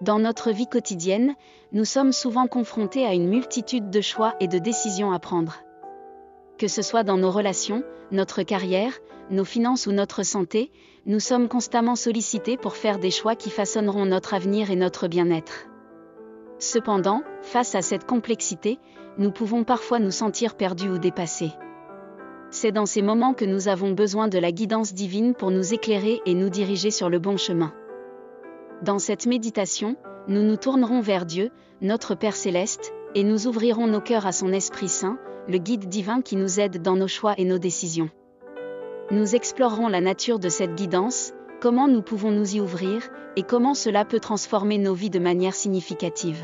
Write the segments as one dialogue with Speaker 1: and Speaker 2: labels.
Speaker 1: Dans notre vie quotidienne, nous sommes souvent confrontés à une multitude de choix et de décisions à prendre. Que ce soit dans nos relations, notre carrière, nos finances ou notre santé, nous sommes constamment sollicités pour faire des choix qui façonneront notre avenir et notre bien-être. Cependant, face à cette complexité, nous pouvons parfois nous sentir perdus ou dépassés. C'est dans ces moments que nous avons besoin de la guidance divine pour nous éclairer et nous diriger sur le bon chemin. Dans cette méditation, nous nous tournerons vers Dieu, notre Père Céleste, et nous ouvrirons nos cœurs à son Esprit Saint, le guide divin qui nous aide dans nos choix et nos décisions. Nous explorerons la nature de cette guidance, comment nous pouvons nous y ouvrir, et comment cela peut transformer nos vies de manière significative.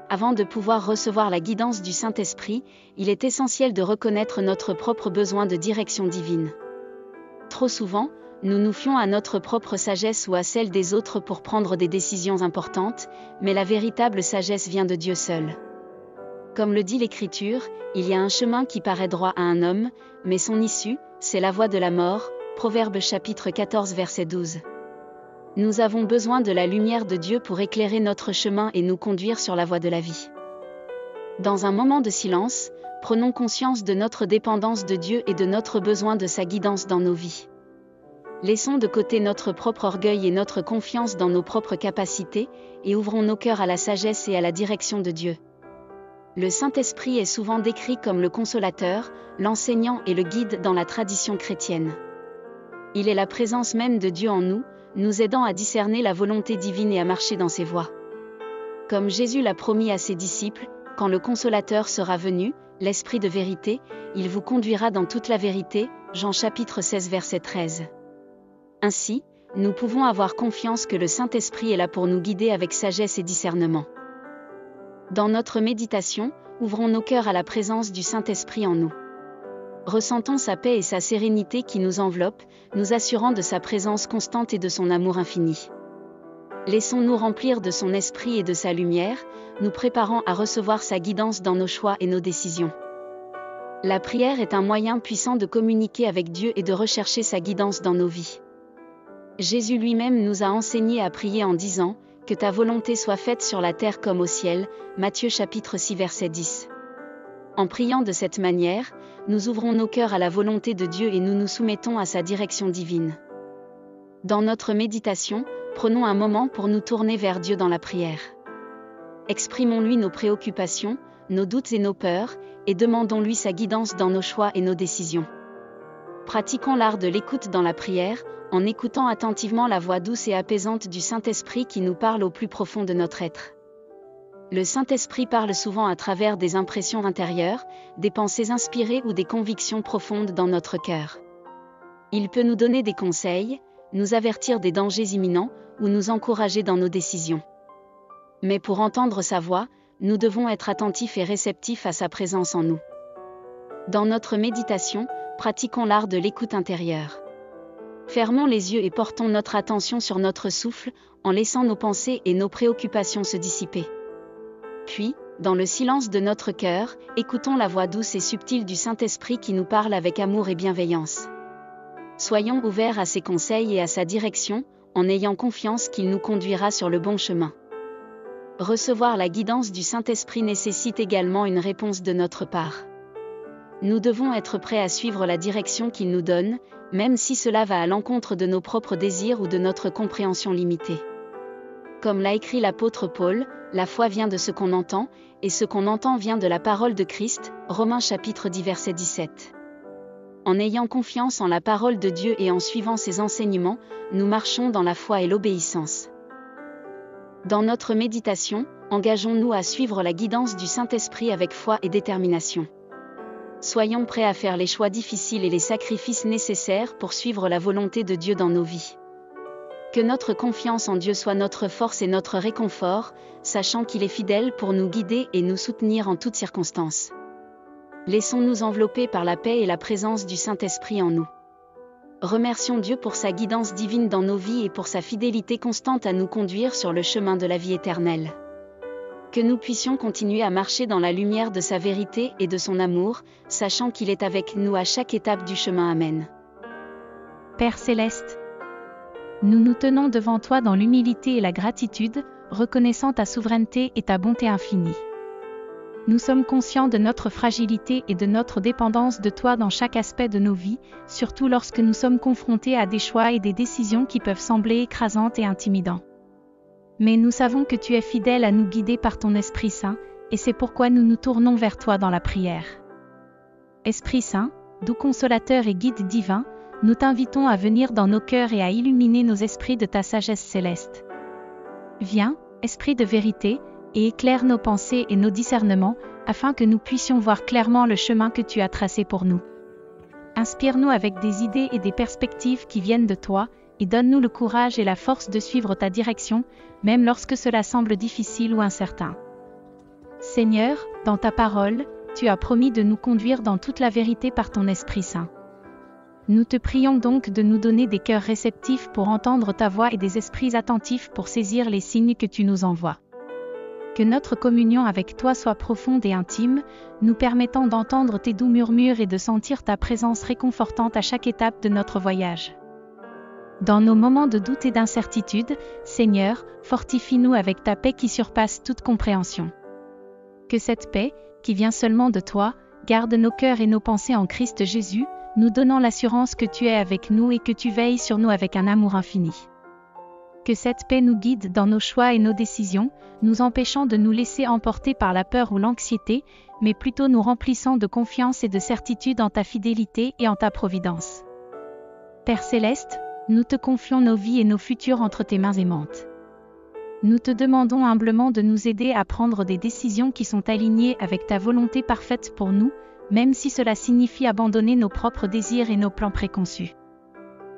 Speaker 1: Avant de pouvoir recevoir la guidance du Saint-Esprit, il est essentiel de reconnaître notre propre besoin de direction divine. Trop souvent, nous nous fions à notre propre sagesse ou à celle des autres pour prendre des décisions importantes, mais la véritable sagesse vient de Dieu seul. Comme le dit l'Écriture, il y a un chemin qui paraît droit à un homme, mais son issue, c'est la voie de la mort. Proverbes chapitre 14 verset 12. Nous avons besoin de la lumière de Dieu pour éclairer notre chemin et nous conduire sur la voie de la vie. Dans un moment de silence, prenons conscience de notre dépendance de Dieu et de notre besoin de sa guidance dans nos vies. Laissons de côté notre propre orgueil et notre confiance dans nos propres capacités, et ouvrons nos cœurs à la sagesse et à la direction de Dieu. Le Saint-Esprit est souvent décrit comme le consolateur, l'enseignant et le guide dans la tradition chrétienne. Il est la présence même de Dieu en nous, nous aidant à discerner la volonté divine et à marcher dans ses voies. Comme Jésus l'a promis à ses disciples, quand le Consolateur sera venu, l'Esprit de vérité, il vous conduira dans toute la vérité, Jean chapitre 16 verset 13. Ainsi, nous pouvons avoir confiance que le Saint-Esprit est là pour nous guider avec sagesse et discernement. Dans notre méditation, ouvrons nos cœurs à la présence du Saint-Esprit en nous. Ressentons sa paix et sa sérénité qui nous enveloppent, nous assurant de sa présence constante et de son amour infini. Laissons-nous remplir de son esprit et de sa lumière, nous préparant à recevoir sa guidance dans nos choix et nos décisions. La prière est un moyen puissant de communiquer avec Dieu et de rechercher sa guidance dans nos vies. Jésus lui-même nous a enseigné à prier en disant « Que ta volonté soit faite sur la terre comme au ciel » Matthieu chapitre 6 verset 10. En priant de cette manière, nous ouvrons nos cœurs à la volonté de Dieu et nous nous soumettons à sa direction divine. Dans notre méditation, prenons un moment pour nous tourner vers Dieu dans la prière. Exprimons-lui nos préoccupations, nos doutes et nos peurs, et demandons-lui sa guidance dans nos choix et nos décisions. Pratiquons l'art de l'écoute dans la prière, en écoutant attentivement la voix douce et apaisante du Saint-Esprit qui nous parle au plus profond de notre être. Le Saint-Esprit parle souvent à travers des impressions intérieures, des pensées inspirées ou des convictions profondes dans notre cœur. Il peut nous donner des conseils, nous avertir des dangers imminents, ou nous encourager dans nos décisions. Mais pour entendre sa voix, nous devons être attentifs et réceptifs à sa présence en nous. Dans notre méditation, pratiquons l'art de l'écoute intérieure. Fermons les yeux et portons notre attention sur notre souffle, en laissant nos pensées et nos préoccupations se dissiper. Puis, dans le silence de notre cœur, écoutons la voix douce et subtile du Saint-Esprit qui nous parle avec amour et bienveillance. Soyons ouverts à ses conseils et à sa direction, en ayant confiance qu'il nous conduira sur le bon chemin. Recevoir la guidance du Saint-Esprit nécessite également une réponse de notre part. Nous devons être prêts à suivre la direction qu'il nous donne, même si cela va à l'encontre de nos propres désirs ou de notre compréhension limitée. Comme l'a écrit l'apôtre Paul, la foi vient de ce qu'on entend, et ce qu'on entend vient de la parole de Christ, Romains chapitre 10 verset 17. En ayant confiance en la parole de Dieu et en suivant ses enseignements, nous marchons dans la foi et l'obéissance. Dans notre méditation, engageons-nous à suivre la guidance du Saint-Esprit avec foi et détermination. Soyons prêts à faire les choix difficiles et les sacrifices nécessaires pour suivre la volonté de Dieu dans nos vies. Que notre confiance en Dieu soit notre force et notre réconfort, sachant qu'il est fidèle pour nous guider et nous soutenir en toutes circonstances. Laissons-nous envelopper par la paix et la présence du Saint-Esprit en nous. Remercions Dieu pour sa guidance divine dans nos vies et pour sa fidélité constante à nous conduire sur le chemin de la vie éternelle. Que nous puissions continuer à marcher dans la lumière de sa vérité et de son amour, sachant qu'il est avec nous à chaque étape du chemin. Amen.
Speaker 2: Père Céleste, nous nous tenons devant toi dans l'humilité et la gratitude, reconnaissant ta souveraineté et ta bonté infinie. Nous sommes conscients de notre fragilité et de notre dépendance de toi dans chaque aspect de nos vies, surtout lorsque nous sommes confrontés à des choix et des décisions qui peuvent sembler écrasantes et intimidantes. Mais nous savons que tu es fidèle à nous guider par ton Esprit Saint, et c'est pourquoi nous nous tournons vers toi dans la prière. Esprit Saint, doux consolateur et guide divin, nous t'invitons à venir dans nos cœurs et à illuminer nos esprits de ta sagesse céleste. Viens, Esprit de vérité, et éclaire nos pensées et nos discernements, afin que nous puissions voir clairement le chemin que tu as tracé pour nous. Inspire-nous avec des idées et des perspectives qui viennent de toi, et donne-nous le courage et la force de suivre ta direction, même lorsque cela semble difficile ou incertain. Seigneur, dans ta parole, tu as promis de nous conduire dans toute la vérité par ton Esprit Saint. Nous te prions donc de nous donner des cœurs réceptifs pour entendre ta voix et des esprits attentifs pour saisir les signes que tu nous envoies. Que notre communion avec toi soit profonde et intime, nous permettant d'entendre tes doux murmures et de sentir ta présence réconfortante à chaque étape de notre voyage. Dans nos moments de doute et d'incertitude, Seigneur, fortifie-nous avec ta paix qui surpasse toute compréhension. Que cette paix, qui vient seulement de toi, garde nos cœurs et nos pensées en Christ Jésus, nous donnant l'assurance que tu es avec nous et que tu veilles sur nous avec un amour infini. Que cette paix nous guide dans nos choix et nos décisions, nous empêchant de nous laisser emporter par la peur ou l'anxiété, mais plutôt nous remplissant de confiance et de certitude en ta fidélité et en ta providence. Père Céleste, nous te confions nos vies et nos futurs entre tes mains aimantes. Nous te demandons humblement de nous aider à prendre des décisions qui sont alignées avec ta volonté parfaite pour nous, même si cela signifie abandonner nos propres désirs et nos plans préconçus.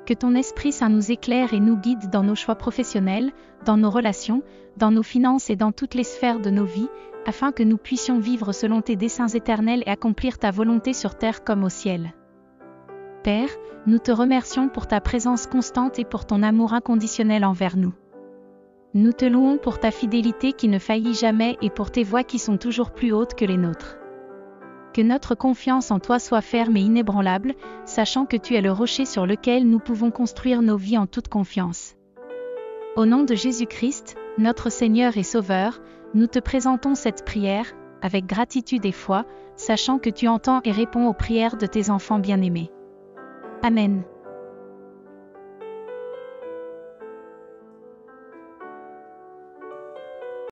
Speaker 2: Que ton Esprit Saint nous éclaire et nous guide dans nos choix professionnels, dans nos relations, dans nos finances et dans toutes les sphères de nos vies, afin que nous puissions vivre selon tes desseins éternels et accomplir ta volonté sur terre comme au ciel. Père, nous te remercions pour ta présence constante et pour ton amour inconditionnel envers nous. Nous te louons pour ta fidélité qui ne faillit jamais et pour tes voies qui sont toujours plus hautes que les nôtres. Que notre confiance en toi soit ferme et inébranlable, sachant que tu es le rocher sur lequel nous pouvons construire nos vies en toute confiance. Au nom de Jésus-Christ, notre Seigneur et Sauveur, nous te présentons cette prière, avec gratitude et foi, sachant que tu entends et réponds aux prières de tes enfants bien-aimés. Amen.